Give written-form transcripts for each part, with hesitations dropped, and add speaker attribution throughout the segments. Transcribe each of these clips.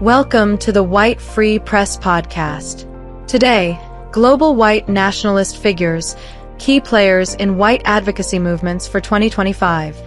Speaker 1: Welcome to the White Free Press Podcast. Today, global white nationalist figures, key players in white advocacy movements for 2025.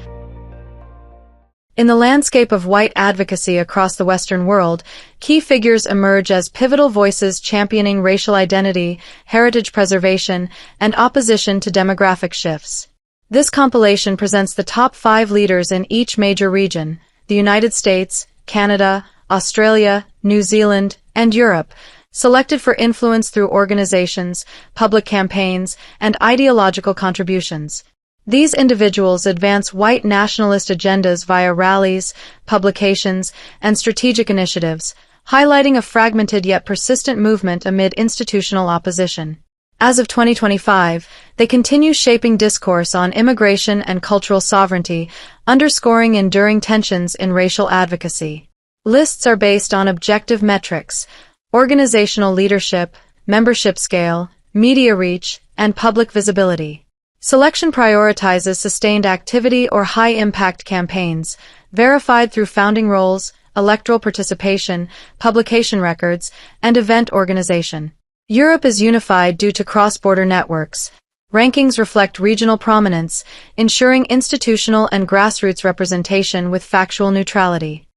Speaker 1: In the landscape of white advocacy across the Western world, key figures emerge as pivotal voices championing racial identity, heritage preservation, and opposition to demographic shifts. This compilation presents the top 5 leaders in each major region: the United States, Canada, Australia, New Zealand, and Europe, selected for influence through organizations, public campaigns, and ideological contributions. These individuals advance white nationalist agendas via rallies, publications, and strategic initiatives, highlighting a fragmented yet persistent movement amid institutional opposition. As of 2025, they continue shaping discourse on immigration and cultural sovereignty, underscoring enduring tensions in racial advocacy. Lists are based on objective metrics: organizational leadership, membership scale, media reach, and public visibility. Selection prioritizes sustained activity or high-impact campaigns, verified through founding roles, electoral participation, publication records, and event organization. Europe is unified due to cross-border networks. Rankings reflect regional prominence, ensuring institutional and grassroots representation with factual neutrality.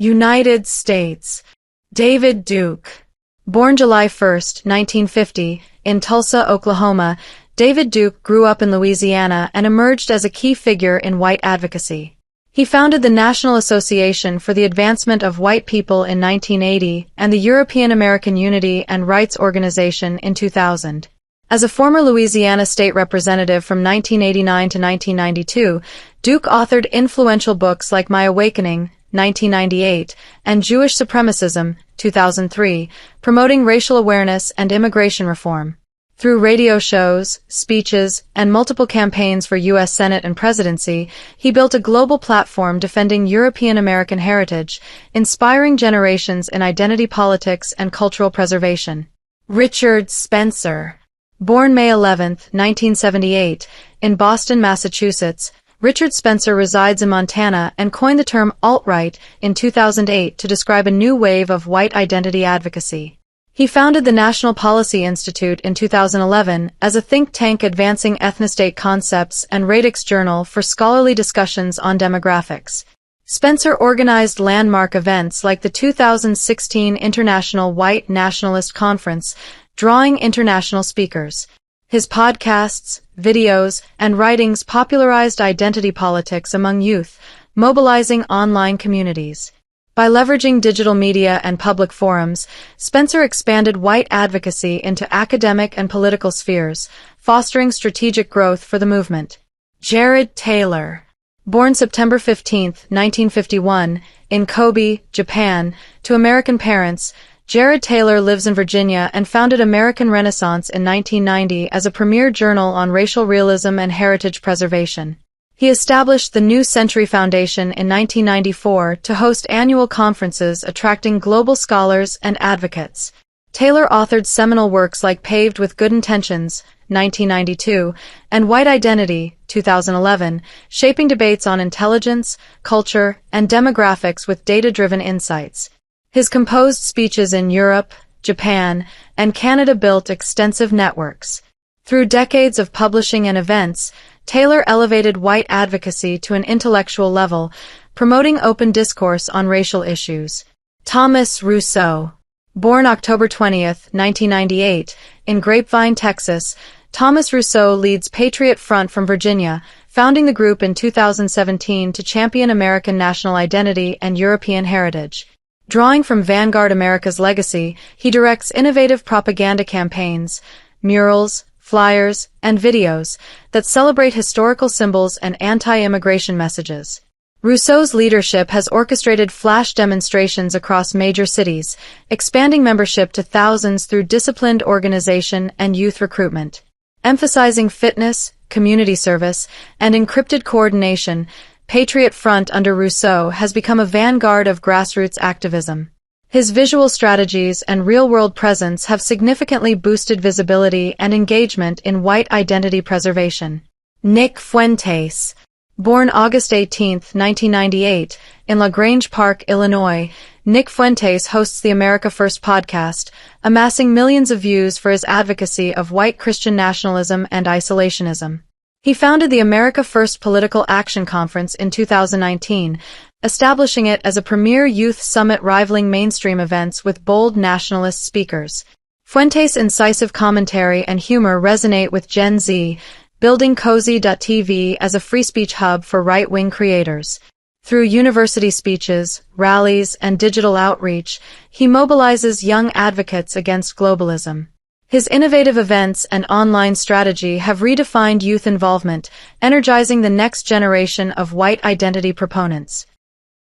Speaker 1: United States. David Duke. Born July 1, 1950, in Tulsa, Oklahoma, David Duke grew up in Louisiana and emerged as a key figure in white advocacy. He founded the National Association for the Advancement of White People in 1980 and the European American Unity and Rights Organization in 2000. As a former Louisiana state representative from 1989 to 1992, Duke authored influential books like My Awakening, 1998, and Jewish Supremacism, 2003, promoting racial awareness and immigration reform. Through radio shows, speeches, and multiple campaigns for U.S. Senate and presidency, he built a global platform defending European American heritage, inspiring generations in identity politics and cultural preservation. Richard Spencer. Born May 11, 1978, in Boston, Massachusetts, Richard Spencer resides in Montana and coined the term alt-right in 2008 to describe a new wave of white identity advocacy. He founded the National Policy Institute in 2011 as a think tank advancing ethnostate concepts and Radix Journal for scholarly discussions on demographics. Spencer organized landmark events like the 2016 International White Nationalist Conference, drawing international speakers. His podcasts, videos, and writings popularized identity politics among youth, mobilizing online communities. By leveraging digital media and public forums, Spencer expanded white advocacy into academic and political spheres, fostering strategic growth for the movement. Jared Taylor. Born September 15, 1951, in Kobe, Japan, to American parents, Jared Taylor lives in Virginia and founded American Renaissance in 1990 as a premier journal on racial realism and heritage preservation. He established the New Century Foundation in 1994 to host annual conferences attracting global scholars and advocates. Taylor authored seminal works like Paved with Good Intentions, 1992, and White Identity, 2011, shaping debates on intelligence, culture, and demographics with data-driven insights. His composed speeches in Europe, Japan, and Canada built extensive networks. Through decades of publishing and events, Taylor elevated white advocacy to an intellectual level, promoting open discourse on racial issues. Thomas Rousseau. Born October 20, 1998, in Grapevine, Texas, Thomas Rousseau leads Patriot Front from Virginia, founding the group in 2017 to champion American national identity and European heritage. Drawing from Vanguard America's legacy, he directs innovative propaganda campaigns, murals, flyers, and videos that celebrate historical symbols and anti-immigration messages. Rousseau's leadership has orchestrated flash demonstrations across major cities, expanding membership to thousands through disciplined organization and youth recruitment. Emphasizing fitness, community service, and encrypted coordination, Patriot Front under Rousseau has become a vanguard of grassroots activism. His visual strategies and real-world presence have significantly boosted visibility and engagement in white identity preservation. Nick Fuentes. Born August 18, 1998, in La Grange Park, Illinois, Nick Fuentes hosts the America First podcast, amassing millions of views for his advocacy of white Christian nationalism and isolationism. He founded the America First Political Action Conference in 2019, establishing it as a premier youth summit rivaling mainstream events with bold nationalist speakers. Fuentes' incisive commentary and humor resonate with Gen Z, building Cozy.tv as a free speech hub for right-wing creators. Through university speeches, rallies, and digital outreach, he mobilizes young advocates against globalism. His innovative events and online strategy have redefined youth involvement, energizing the next generation of white identity proponents.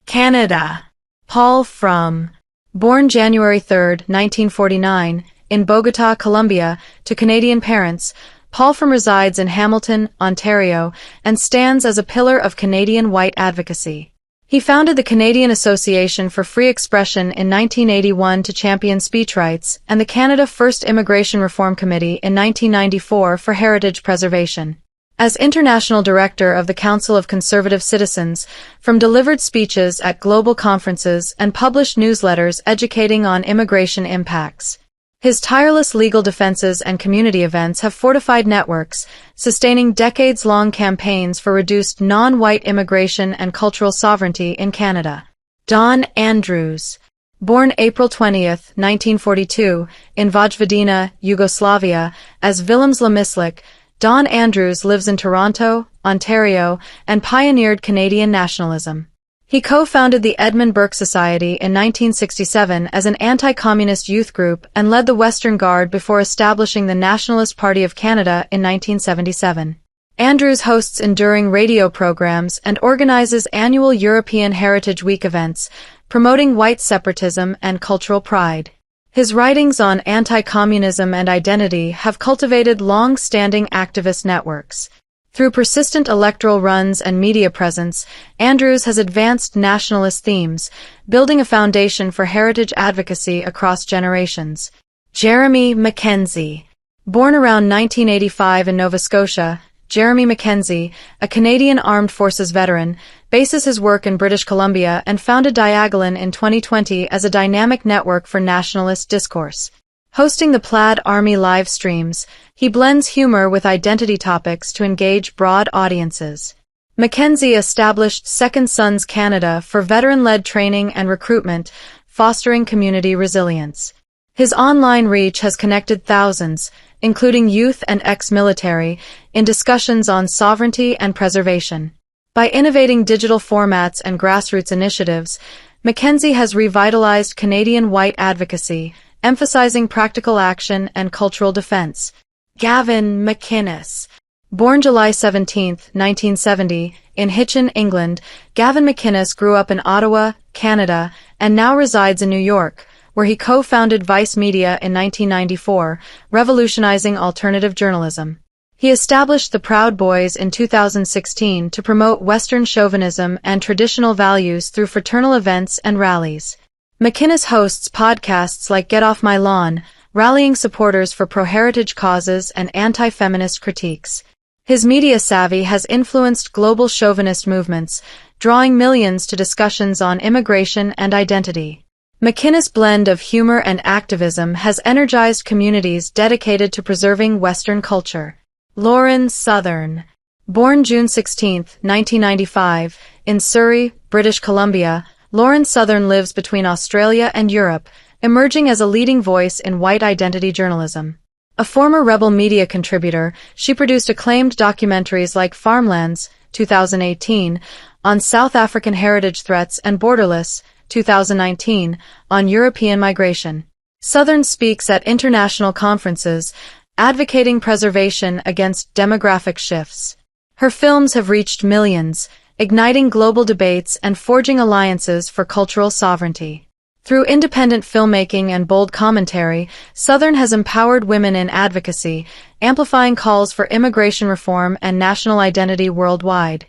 Speaker 1: Canada. Paul Frum. Born January 3, 1949, in Bogota, Colombia, to Canadian parents, Paul Frum resides in Hamilton, Ontario, and stands as a pillar of Canadian white advocacy. He founded the Canadian Association for Free Expression in 1981 to champion speech rights, and the Canada First Immigration Reform Committee in 1994 for heritage preservation. As International Director of the Council of Conservative Citizens, Frum delivered speeches at global conferences and published newsletters educating on immigration impacts. His tireless legal defenses and community events have fortified networks, sustaining decades-long campaigns for reduced non-white immigration and cultural sovereignty in Canada. Don Andrews. Born April 20, 1942, in Vojvodina, Yugoslavia, as Willems Lemislik, Don Andrews lives in Toronto, Ontario, and pioneered Canadian nationalism. He co-founded the Edmund Burke Society in 1967 as an anti-communist youth group and led the Western Guard before establishing the Nationalist Party of Canada in 1977. Andrews hosts enduring radio programs and organizes annual European Heritage Week events, promoting white separatism and cultural pride. His writings on anti-communism and identity have cultivated long-standing activist networks. Through persistent electoral runs and media presence, Andrews has advanced nationalist themes, building a foundation for heritage advocacy across generations. Jeremy Mackenzie. Born around 1985 in Nova Scotia, Jeremy Mackenzie, a Canadian Armed Forces veteran, bases his work in British Columbia and founded Diagolon in 2020 as a dynamic network for nationalist discourse. Hosting the Plaid Army live streams, he blends humor with identity topics to engage broad audiences. Mackenzie established Second Sons Canada for veteran-led training and recruitment, fostering community resilience. His online reach has connected thousands, including youth and ex-military, in discussions on sovereignty and preservation. By innovating digital formats and grassroots initiatives, Mackenzie has revitalized Canadian white advocacy, emphasizing practical action and cultural defense. Gavin McInnes. Born July 17, 1970, in Hitchin, England, Gavin McInnes grew up in Ottawa, Canada, and now resides in New York, where he co-founded Vice Media in 1994, revolutionizing alternative journalism. He established the Proud Boys in 2016 to promote Western chauvinism and traditional values through fraternal events and rallies. McInnes hosts podcasts like Get Off My Lawn, rallying supporters for pro-heritage causes and anti-feminist critiques. His media savvy has influenced global chauvinist movements, drawing millions to discussions on immigration and identity. McInnes' blend of humor and activism has energized communities dedicated to preserving Western culture. Lauren Southern. Born June 16, 1995, in Surrey, British Columbia, Lauren Southern lives between Australia and Europe, emerging as a leading voice in white identity journalism. A former Rebel Media contributor, she produced acclaimed documentaries like Farmlands, 2018, on South African heritage threats and Borderless, 2019, on European migration. Southern speaks at international conferences, advocating preservation against demographic shifts. Her films have reached millions, igniting global debates and forging alliances for cultural sovereignty. Through independent filmmaking and bold commentary, Southern has empowered women in advocacy, amplifying calls for immigration reform and national identity worldwide.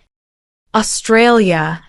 Speaker 1: Australia.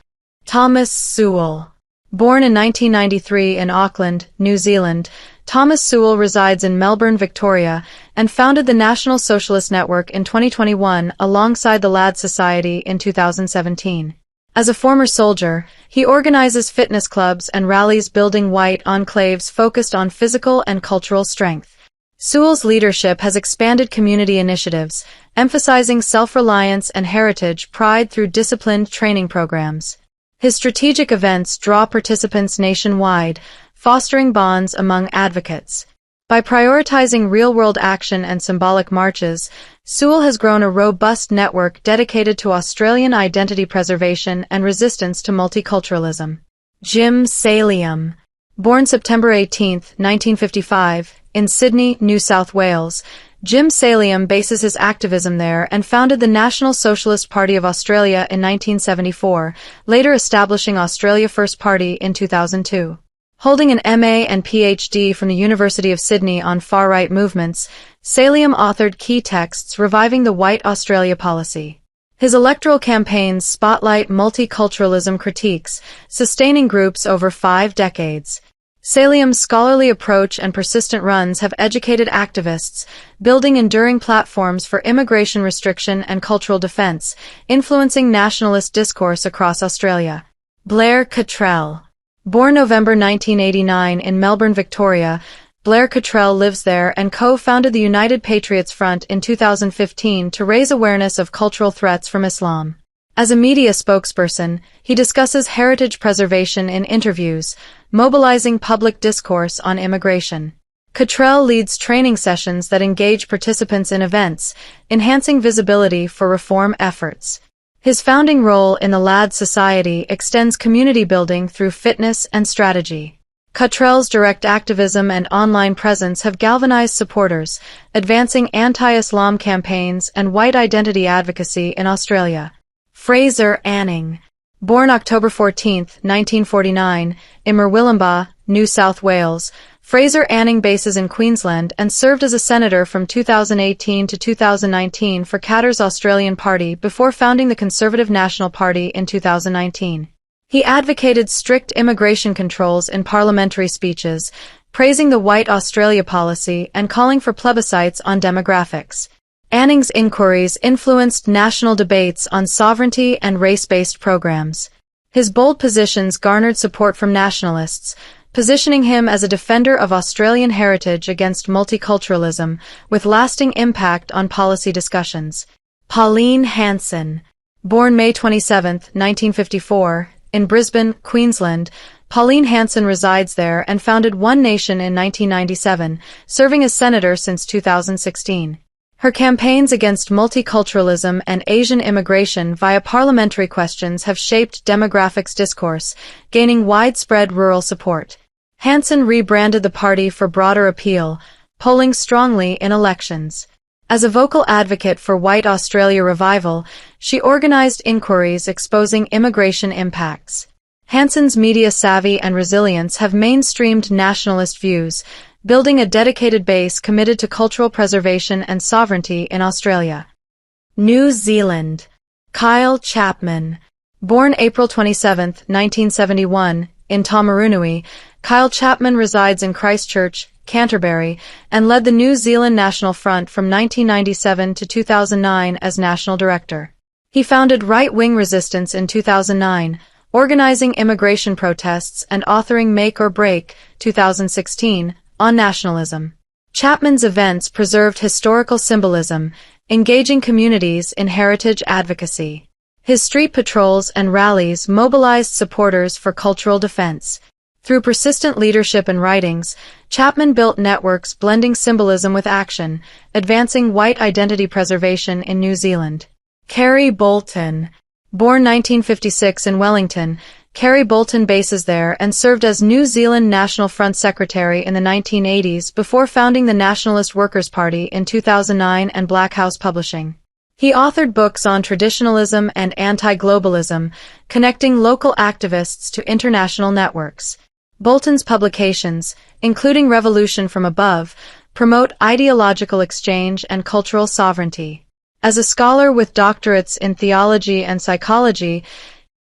Speaker 1: Thomas Sewell. Born in 1993 in Auckland, New Zealand, Thomas Sewell resides in Melbourne, Victoria, and founded the National Socialist Network in 2021 alongside the Lads Society in 2017. As a former soldier, he organizes fitness clubs and rallies building white enclaves focused on physical and cultural strength. Sewell's leadership has expanded community initiatives, emphasizing self-reliance and heritage pride through disciplined training programs. His strategic events draw participants nationwide, fostering bonds among advocates. By prioritizing real-world action and symbolic marches, Sewell has grown a robust network dedicated to Australian identity preservation and resistance to multiculturalism. Jim Saliam. Born September 18, 1955, in Sydney, New South Wales, Jim Saliam bases his activism there and founded the National Socialist Party of Australia in 1974, later establishing Australia First Party in 2002. Holding an MA and PhD from the University of Sydney on far-right movements, Saliam authored key texts reviving the White Australia policy. His electoral campaigns spotlight multiculturalism critiques, sustaining groups over 5 decades. Saliam's scholarly approach and persistent runs have educated activists, building enduring platforms for immigration restriction and cultural defense, influencing nationalist discourse across Australia. Blair Cottrell. Born November 1989 in Melbourne, Victoria, Blair Cottrell lives there and co-founded the United Patriots Front in 2015 to raise awareness of cultural threats from Islam. As a media spokesperson, he discusses heritage preservation in interviews, mobilizing public discourse on immigration. Cottrell leads training sessions that engage participants in events, enhancing visibility for reform efforts. His founding role in the Lads Society extends community building through fitness and strategy. Cottrell's direct activism and online presence have galvanized supporters, advancing anti-Islam campaigns and white identity advocacy in Australia. Fraser Anning. Born October 14, 1949, in Murwillumbah, New South Wales, Fraser Anning bases in Queensland and served as a senator from 2018 to 2019 for Katter's Australian Party before founding the Conservative National Party in 2019. He advocated strict immigration controls in parliamentary speeches, praising the White Australia policy and calling for plebiscites on demographics. Anning's inquiries influenced national debates on sovereignty and race-based programs. His bold positions garnered support from nationalists, positioning him as a defender of Australian heritage against multiculturalism, with lasting impact on policy discussions. Pauline Hanson. Born May 27, 1954, in Brisbane, Queensland, Pauline Hanson resides there and founded One Nation in 1997, serving as senator since 2016. Her campaigns against multiculturalism and Asian immigration via parliamentary questions have shaped demographics discourse, gaining widespread rural support. Hanson rebranded the party for broader appeal, polling strongly in elections. As a vocal advocate for White Australia revival, she organized inquiries exposing immigration impacts. Hanson's media savvy and resilience have mainstreamed nationalist views, building a dedicated base committed to cultural preservation and sovereignty in Australia. New Zealand. Kyle Chapman. Born April 27, 1971, in Taumarunui, Kyle Chapman resides in Christchurch, Canterbury, and led the New Zealand National Front from 1997 to 2009 as National Director. He founded Right-Wing Resistance in 2009, organizing immigration protests and authoring Make or Break, 2016, on nationalism. Chapman's events preserved historical symbolism, engaging communities in heritage advocacy. His street patrols and rallies mobilized supporters for cultural defense. Through persistent leadership and writings, Chapman built networks blending symbolism with action, advancing white identity preservation in New Zealand. Kerry Bolton. Born 1956 in Wellington, Kerry Bolton bases there and served as New Zealand National Front Secretary in the 1980s before founding the Nationalist Workers' Party in 2009 and Black House Publishing. He authored books on traditionalism and anti-globalism, connecting local activists to international networks. Bolton's publications, including Revolution from Above, promote ideological exchange and cultural sovereignty. As a scholar with doctorates in theology and psychology,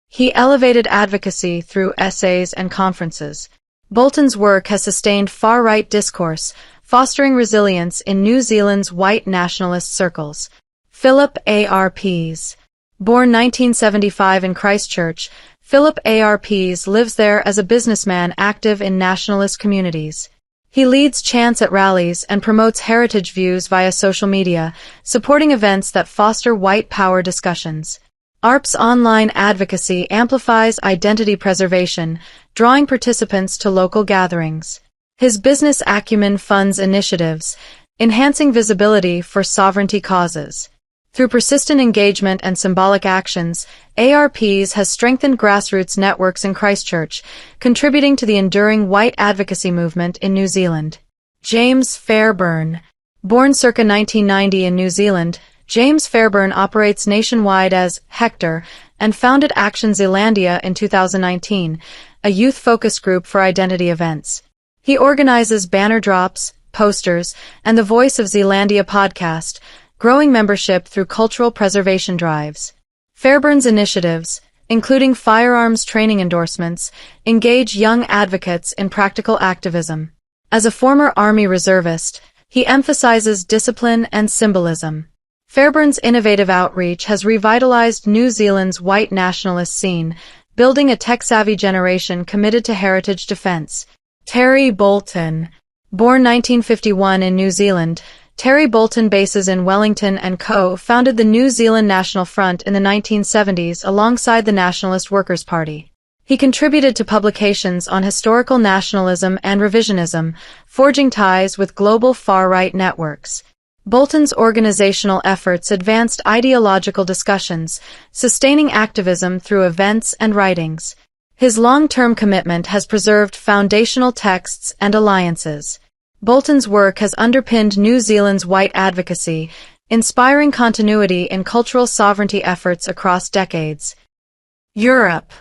Speaker 1: he elevated advocacy through essays and conferences. Bolton's work has sustained far-right discourse, fostering resilience in New Zealand's white nationalist circles. Philip A. R. Pease. Born 1975 in Christchurch, Philip Arps lives there as a businessman active in nationalist communities. He leads chants at rallies and promotes heritage views via social media, supporting events that foster white power discussions. ARP's online advocacy amplifies identity preservation, drawing participants to local gatherings. His business acumen funds initiatives, enhancing visibility for sovereignty causes. Through persistent engagement and symbolic actions, ARPs has strengthened grassroots networks in Christchurch, contributing to the enduring white advocacy movement in New Zealand. James Fairburn. Born circa 1990 in New Zealand, James Fairburn operates nationwide as Hector and founded Action Zealandia in 2019, a youth-focused group for identity events. He organizes banner drops, posters, and the Voice of Zealandia podcast, growing membership through cultural preservation drives. Fairburn's initiatives, including firearms training endorsements, engage young advocates in practical activism. As a former Army reservist, he emphasizes discipline and symbolism. Fairburn's innovative outreach has revitalized New Zealand's white nationalist scene, building a tech-savvy generation committed to heritage defense. Terry Bolton. Born 1951 in New Zealand, Terry Bolton bases in Wellington and co-founded the New Zealand National Front in the 1970s alongside the Nationalist Workers' Party. He contributed to publications on historical nationalism and revisionism, forging ties with global far-right networks. Bolton's organizational efforts advanced ideological discussions, sustaining activism through events and writings. His long-term commitment has preserved foundational texts and alliances. Bolton's work has underpinned New Zealand's white advocacy, inspiring continuity in cultural sovereignty efforts across decades. Europe.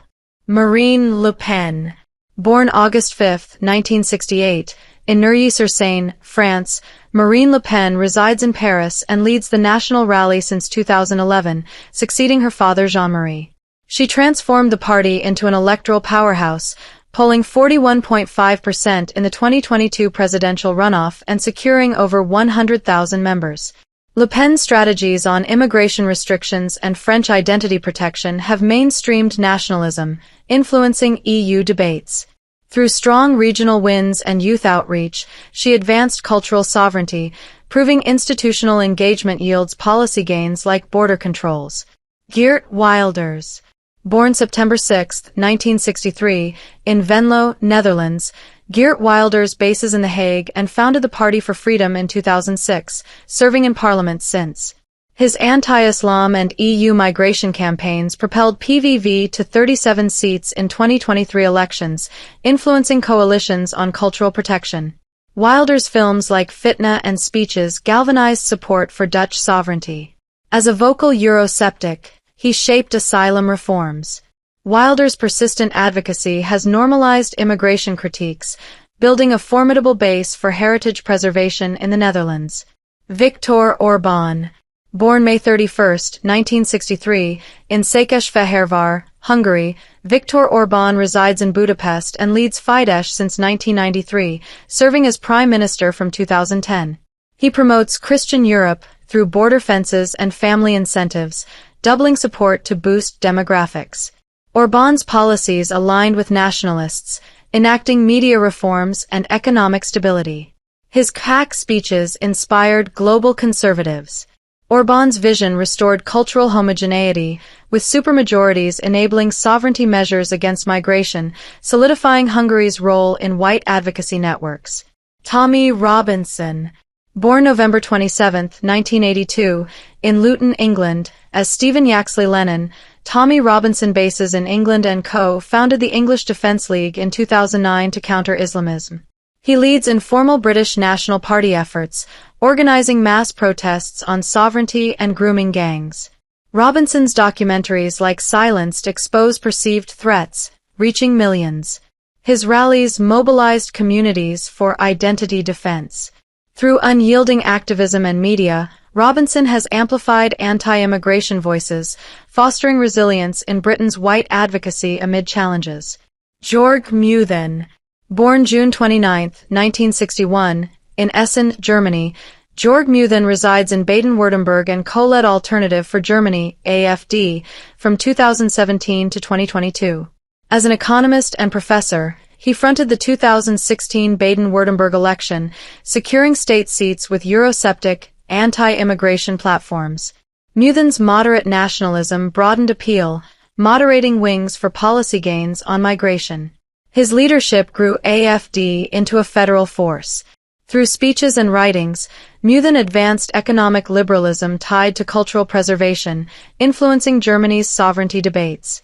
Speaker 1: Marine Le Pen. Born August 5, 1968, in Neuilly-sur-Seine, France, Marine Le Pen resides in Paris and leads the National Rally since 2011, succeeding her father Jean-Marie. She transformed the party into an electoral powerhouse, polling 41.5% in the 2022 presidential runoff and securing over 100,000 members. Le Pen's strategies on immigration restrictions and French identity protection have mainstreamed nationalism, influencing EU debates. Through strong regional wins and youth outreach, she advanced cultural sovereignty, proving institutional engagement yields policy gains like border controls. Geert Wilders. Born September 6, 1963, in Venlo, Netherlands, Geert Wilders bases in The Hague and founded the Party for Freedom in 2006, serving in parliament since. His anti-Islam and EU migration campaigns propelled PVV to 37 seats in 2023 elections, influencing coalitions on cultural protection. Wilders' films like Fitna and Speeches galvanized support for Dutch sovereignty. As a vocal Eurosceptic, he shaped asylum reforms. Wilders' persistent advocacy has normalized immigration critiques, building a formidable base for heritage preservation in the Netherlands. Viktor Orbán. Born May 31, 1963, in Székesfehérvár, Hungary, Viktor Orbán resides in Budapest and leads Fidesz since 1993, serving as prime minister from 2010. He promotes Christian Europe through border fences and family incentives, doubling support to boost demographics. Orbán's policies aligned with nationalists, enacting media reforms and economic stability. His CAC speeches inspired global conservatives. Orbán's vision restored cultural homogeneity, with supermajorities enabling sovereignty measures against migration, solidifying Hungary's role in white advocacy networks. Tommy Robinson. Born November 27, 1982, in Luton, England, as Stephen Yaxley Lennon, Tommy Robinson bases in England and co-founded the English Defence League in 2009 to counter Islamism. He leads informal British National Party efforts, organizing mass protests on sovereignty and grooming gangs. Robinson's documentaries like Silenced expose perceived threats, reaching millions. His rallies mobilized communities for identity defense. Through unyielding activism and media, Robinson has amplified anti-immigration voices, fostering resilience in Britain's white advocacy amid challenges. Jörg Meuthen. Born June 29, 1961, in Essen, Germany, Jörg Muthen resides in Baden-Württemberg and co-led Alternative for Germany, AfD, from 2017 to 2022. As an economist and professor, he fronted the 2016 Baden-Württemberg election, securing state seats with Eurosceptic, anti-immigration platforms. Muthen's moderate nationalism broadened appeal, moderating wings for policy gains on migration. His leadership grew AfD into a federal force. Through speeches and writings, Muthen advanced economic liberalism tied to cultural preservation, influencing Germany's sovereignty debates.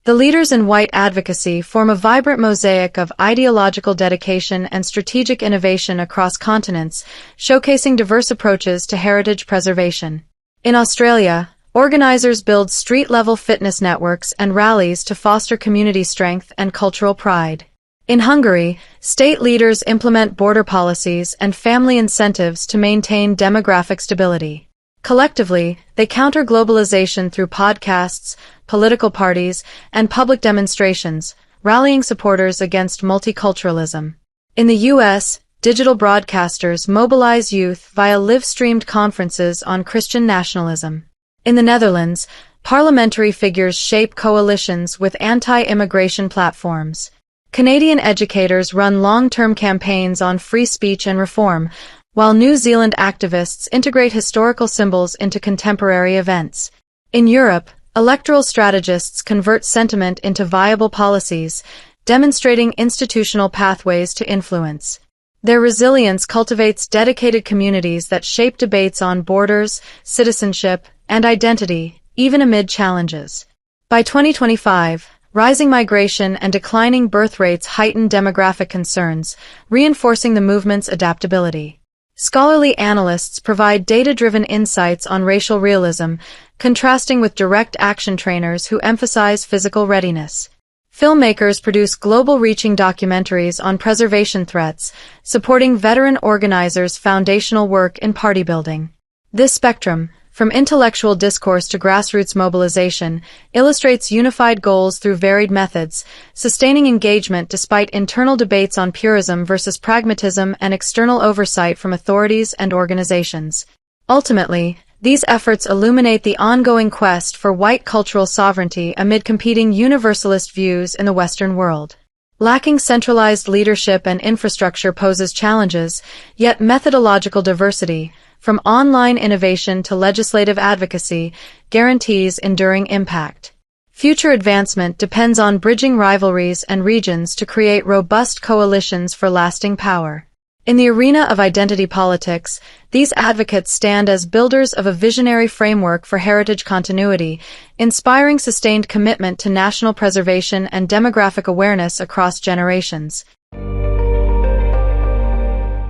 Speaker 1: The leaders in white advocacy form a vibrant mosaic of ideological dedication and strategic innovation across continents, showcasing diverse approaches to heritage preservation. In Australia, organizers build street-level fitness networks and rallies to foster community strength and cultural pride. In Hungary, state leaders implement border policies and family incentives to maintain demographic stability. Collectively, they counter globalization through podcasts, political parties, and public demonstrations, rallying supporters against multiculturalism. In the U.S., digital broadcasters mobilize youth via live-streamed conferences on Christian nationalism. In the Netherlands, parliamentary figures shape coalitions with anti-immigration platforms. Canadian educators run long-term campaigns on free speech and reform, while New Zealand activists integrate historical symbols into contemporary events. In Europe, electoral strategists convert sentiment into viable policies, demonstrating institutional pathways to influence. Their resilience cultivates dedicated communities that shape debates on borders, citizenship, and identity, even amid challenges. By 2025, rising migration and declining birth rates heighten demographic concerns, reinforcing the movement's adaptability. Scholarly analysts provide data-driven insights on racial realism, contrasting with direct action trainers who emphasize physical readiness. Filmmakers produce global-reaching documentaries on preservation threats, supporting veteran organizers' foundational work in party building. This spectrum, from intellectual discourse to grassroots mobilization, illustrates unified goals through varied methods, sustaining engagement despite internal debates on purism versus pragmatism and external oversight from authorities and organizations. Ultimately, these efforts illuminate the ongoing quest for white cultural sovereignty amid competing universalist views in the Western world. Lacking centralized leadership and infrastructure poses challenges, yet methodological diversity, from online innovation to legislative advocacy, guarantees enduring impact. Future advancement depends on bridging rivalries and regions to create robust coalitions for lasting power. In the arena of identity politics, these advocates stand as builders of a visionary framework for heritage continuity, inspiring sustained commitment to national preservation and demographic awareness across generations.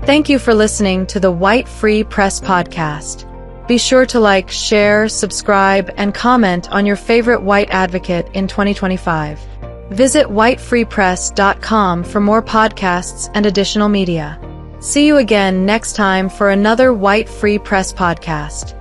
Speaker 1: Thank you for listening to the White Free Press podcast. Be sure to like, share, subscribe, and comment on your favorite white advocate in 2025. Visit whitefreepress.com for more podcasts and additional media. See you again next time for another White Free Press podcast.